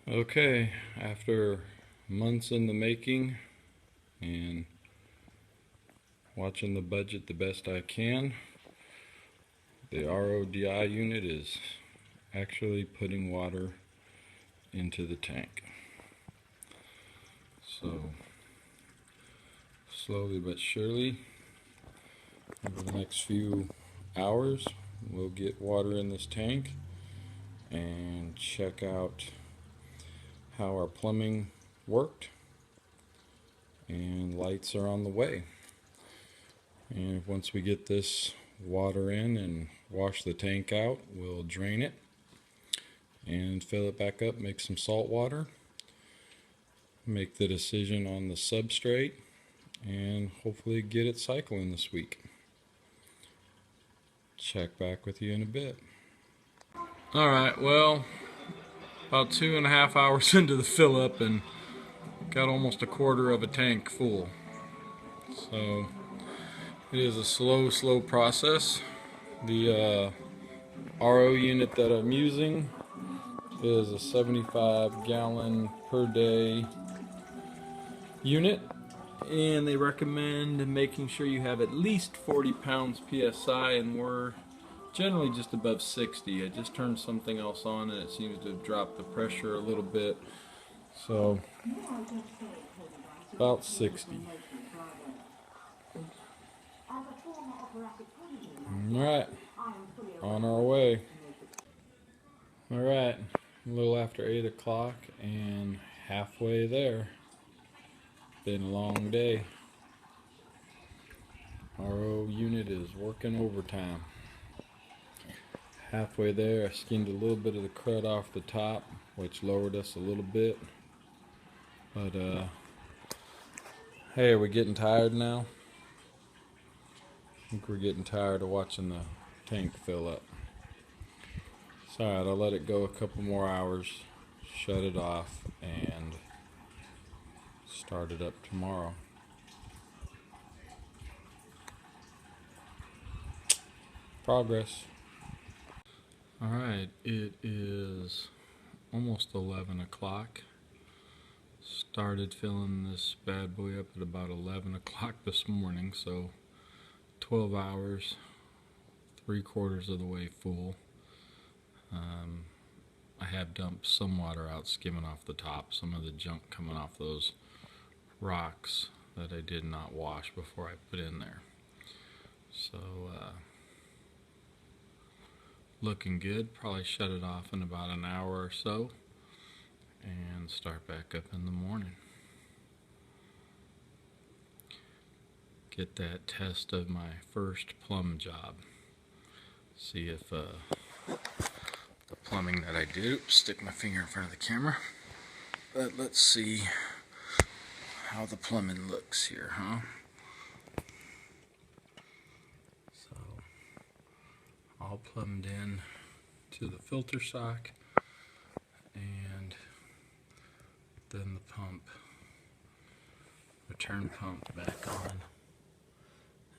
Okay, after months in the making and watching the budget the best I can, the RODI unit is actually putting water into the tank. So, slowly but surely, over the next few hours, we'll get water in this tank and check out how our plumbing worked, and lights are on the way. And once we get this water in and wash the tank out, we'll drain it and fill it back up, make some salt water, make the decision on the substrate, and hopefully get it cycling this week. Check back with you in a bit. Alright, well, about 2.5 hours into the fill up and got almost a quarter of a tank full. So it is a slow process. The RO unit that I'm using is a 75 gallon per day unit, and they recommend making sure you have at least 40 pounds psi, and we're generally just above 60. I just turned something else on and it seems to have dropped the pressure a little bit, so about 60. Alright, on our way. Alright, a little after 8 o'clock and halfway there. Been a long day. RO unit is working overtime. Halfway there, I skimmed a little bit of the crud off the top, which lowered us a little bit. But hey, are we getting tired now? I think we're getting tired of watching the tank fill up. It's alright, I'll let it go a couple more hours, shut it off, and start it up tomorrow. Progress. Alright, it is almost 11 o'clock. Started filling this bad boy up at about 11 o'clock this morning, so 12 hours, 3/4 of the way full. I have dumped some water out skimming off the top, some of the junk coming off those rocks that I did not wash before I put in there. So looking good. Probably shut it off in about an hour or so and start back up in the morning. Get that test of my first plumb job. See if the plumbing that I did, stick my finger in front of the camera, but let's see how the plumbing looks here, huh? So all plumbed in to the filter sock, and then the pump, return pump back on.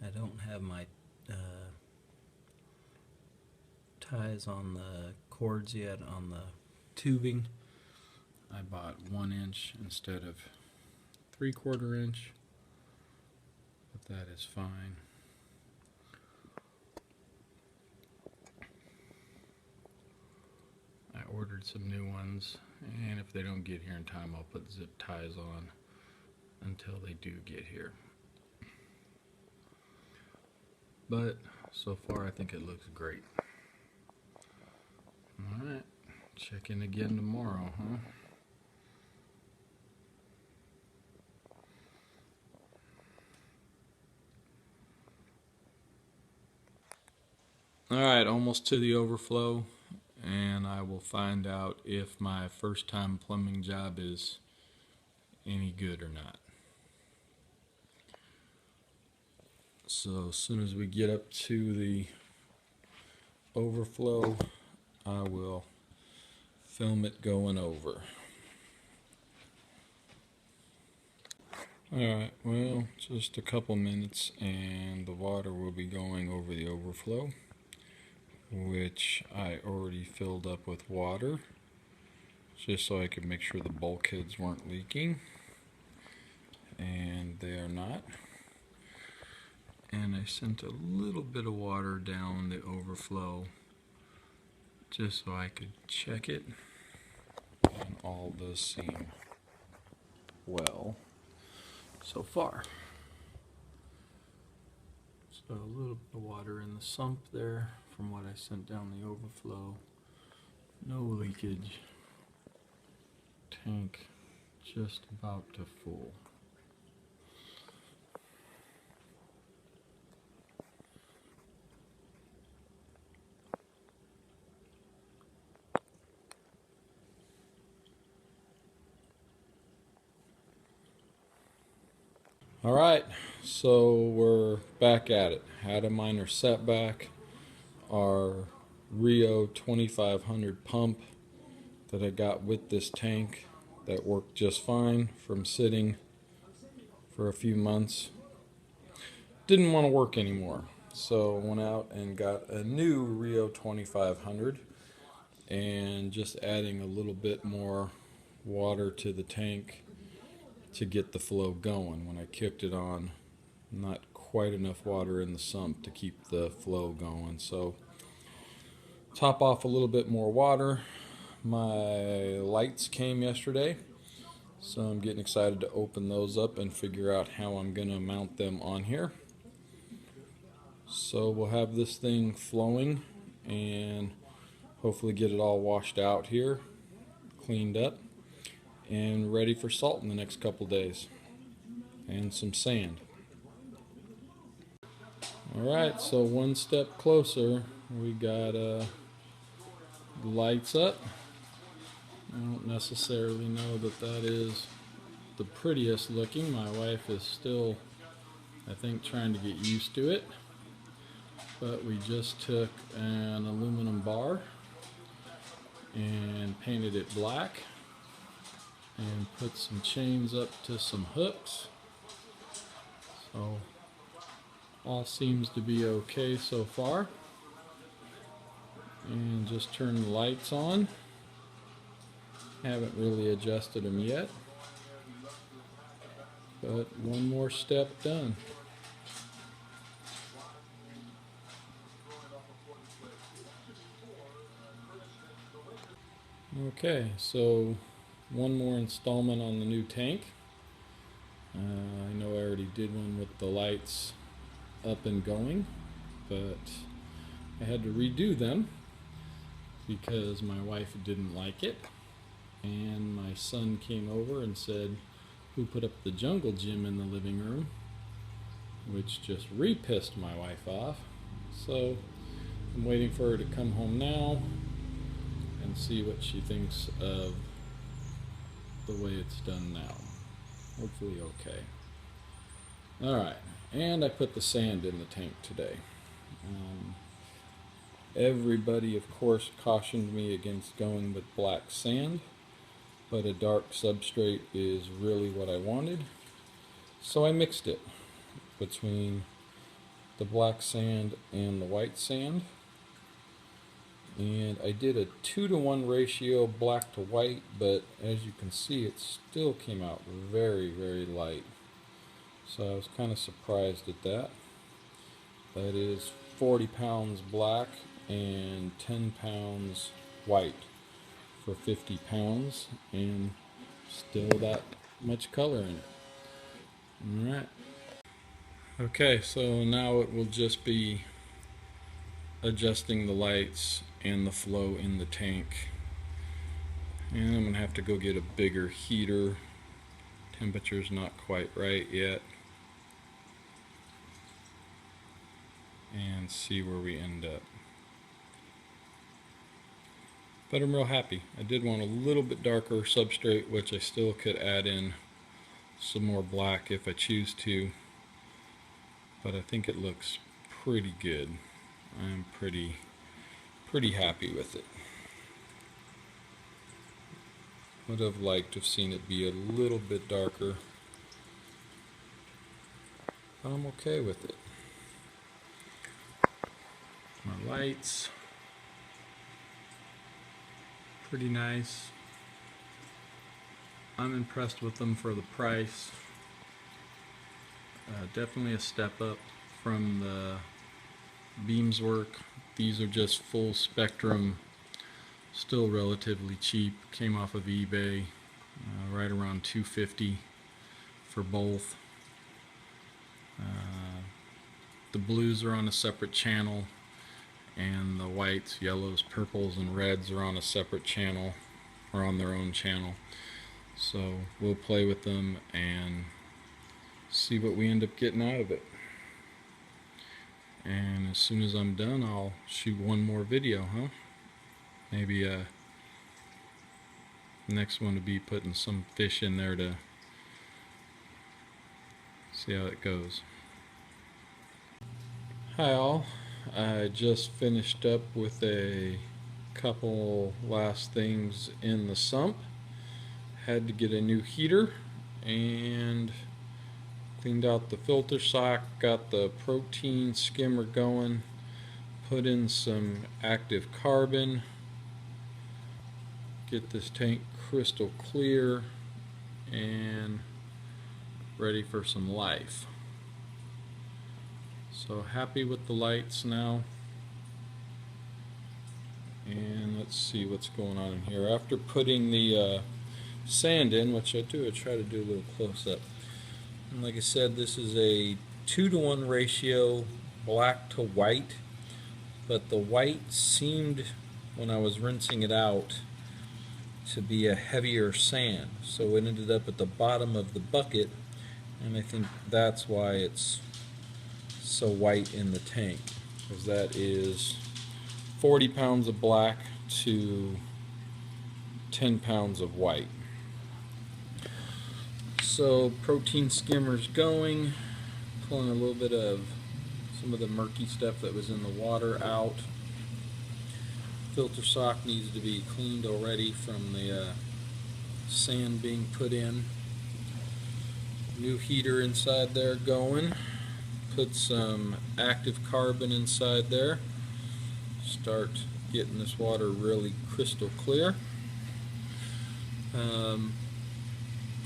I don't have my ties on the cords yet on the tubing. I bought 1 inch instead of 3/4 inch, but that is fine. I ordered some new ones, and if they don't get here in time, I'll put zip ties on until they do get here. But so far I think it looks great. Alright, check in again tomorrow, huh? Alright, almost to the overflow, and I will find out if my first time plumbing job is any good or not. So as soon as we get up to the overflow, I will film it going over. Alright, well, just a couple minutes and the water will be going over the overflow, which I already filled up with water. just so I could make sure the bulkheads weren't leaking, and they are not. And I sent a little bit of water down the overflow just so I could check it, and all does seem well so far. So a little bit of water in the sump there from what I sent down the overflow. No leakage. Tank just about to full. All right, so we're back at it. Had a minor setback. Our Rio 2500 pump that I got with this tank that worked just fine from sitting for a few months didn't want to work anymore. So went out and got a new Rio 2500 and just adding a little bit more water to the tank to get the flow going. When I kicked it on, not quite enough water in the sump to keep the flow going. So top off a little bit more water. My lights came yesterday, so I'm getting excited to open those up and figure out how I'm gonna mount them on here. So we'll have this thing flowing and hopefully get it all washed out here, cleaned up, and ready for salt in the next couple days, and some sand. Alright, so one step closer. We got lights up. I don't necessarily know that that is the prettiest looking. My wife is still, I think, trying to get used to it. But we just took an aluminum bar and painted it black and put some chains up to some hooks. So all seems to be okay so far. And just turn the lights on. Haven't really adjusted them yet, but one more step done. Okay, so one more installment on the new tank. I know I already did one with the lights up and going, but I had to redo them because my wife didn't like it. And my son came over and said, "Who put up the jungle gym in the living room?" Which just re-pissed my wife off. So I'm waiting for her to come home now and see what she thinks of the way it's done now. Hopefully okay. Alright, and I put the sand in the tank today. Everybody, of course, cautioned me against going with black sand, but a dark substrate is really what I wanted. So I mixed it between the black sand and the white sand. And I did a 2-to-1 ratio black to white, but as you can see, it still came out very, very light. So I was kind of surprised at that. That is 40 pounds black and 10 pounds white for 50 pounds, and still that much color in it. Alright. Okay, so now it will just be adjusting the lights and the flow in the tank. And I'm going to have to go get a bigger heater. Temperature's not quite right yet. And see where we end up. But I'm real happy. I did want a little bit darker substrate, which I still could add in some more black if I choose to. But I think it looks pretty good. I'm pretty happy with it. Would have liked to have seen it be a little bit darker, but I'm okay with it. My lights, pretty nice. I'm impressed with them for the price. Definitely a step up from the Beams work. These are just full spectrum, still relatively cheap. Came off of eBay, right around $250 for both. The blues are on a separate channel, and the whites, yellows, purples, and reds are on a separate channel, or on their own channel. So we'll play with them and see what we end up getting out of it. And as soon as I'm done, I'll shoot one more video, huh? Maybe next one to be putting some fish in there to see how it goes. Hi all, I just finished up with a couple last things in the sump. Had to get a new heater and cleaned out the filter sock, got the protein skimmer going, put in some active carbon, get this tank crystal clear and ready for some life. So happy with the lights now. And let's see what's going on in here. After putting the sand in, which I try to do a little close up. And like I said, this is a 2-to-1 ratio black to white, but the white seemed, when I was rinsing it out, to be a heavier sand. So it ended up at the bottom of the bucket, and I think that's why it's so white in the tank, because that is 40 pounds of black to 10 pounds of white. So protein skimmer's going, pulling a little bit of some of the murky stuff that was in the water out. Filter sock needs to be cleaned already from the sand being put in. New heater inside there going. Put some active carbon inside there. Start getting this water really crystal clear.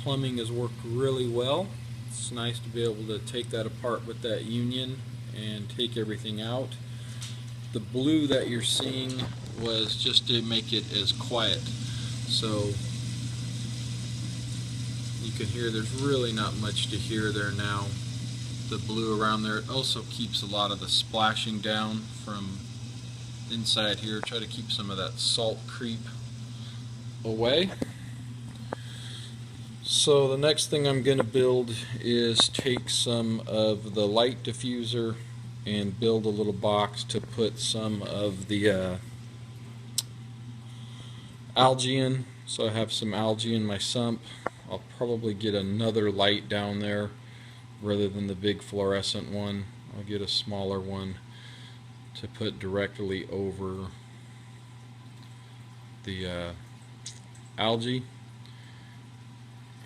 Plumbing has worked really well. It's nice to be able to take that apart with that union and take everything out. The blue that you're seeing was just to make it as quiet. So you can hear there's really not much to hear there now. The blue around there, it also keeps a lot of the splashing down from inside here. Try to keep some of that salt creep away. So the next thing I'm going to build is take some of the light diffuser and build a little box to put some of the algae in. So I have some algae in my sump. I'll probably get another light down there rather than the big fluorescent one. I'll get a smaller one to put directly over the algae.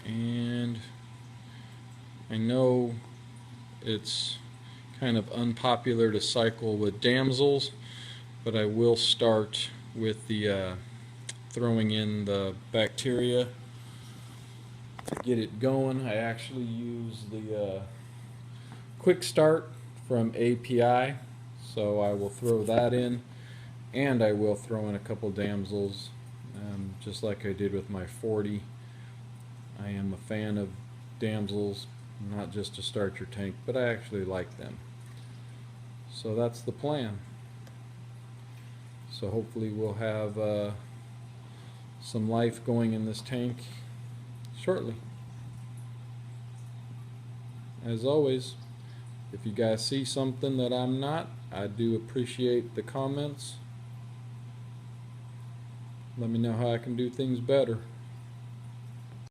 And I know it's kind of unpopular to cycle with damsels, but I will start with the throwing in the bacteria to get it going. I actually use the quick start from API, so I will throw that in, and I will throw in a couple damsels, just like I did with my 40. I am a fan of damsels, not just to start your tank, but I actually like them. So that's the plan. So hopefully we'll have some life going in this tank shortly. As always, if you guys see something that I'm not, I do appreciate the comments. Let me know how I can do things better.